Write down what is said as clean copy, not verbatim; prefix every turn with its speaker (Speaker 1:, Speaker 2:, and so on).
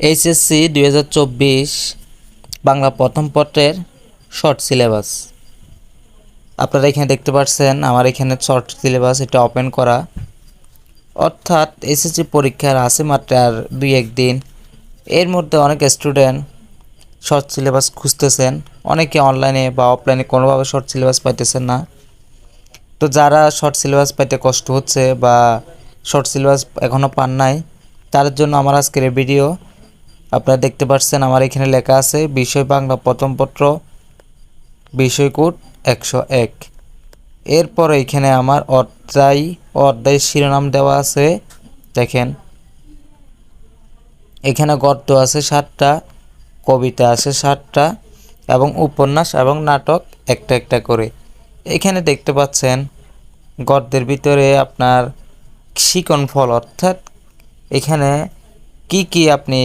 Speaker 1: HSC 2024 Bangla প্রথম পত্রের short syllabus. আপনারা এখানে দেখতে পাচ্ছেন আমার এখানে শর্ট সিলেবাস এটা ওপেন করা, অর্থাৎ এসএসসি পরীক্ষার আছে মাত্র আর 2-1 দিন। এর মধ্যে অনেক স্টুডেন্ট শর্ট সিলেবাস খুঁজতেছেন, অনেকে অনলাইনে বা অফলাইনে কোনোভাবে শর্ট সিলেবাস পাইতেছেন না। তো যারা শর্ট সিলেবাস পাইতে কষ্ট হচ্ছে বা শর্ট সিলেবাস এখনও পান নাই, তার জন্য আমার আজকের এই ভিডিও। আপনারা দেখতে পাচ্ছেন আমার এখানে লেখা আছে বিষয় বাংলা প্রথম পত্র, বিষয় কোড 101। এরপর এখানে আমার অধ্যায় শিরোনাম দেওয়া আছে। দেখেন এখানে গদ্য আছে 7টা, কবিতা আছে 7টা এবং উপন্যাস এবং নাটক একটা একটা করে। এখানে দেখতে পাচ্ছেন গদ্যের ভিতরে আপনার শিকন ফল, অর্থাৎ এখানে কি আপনি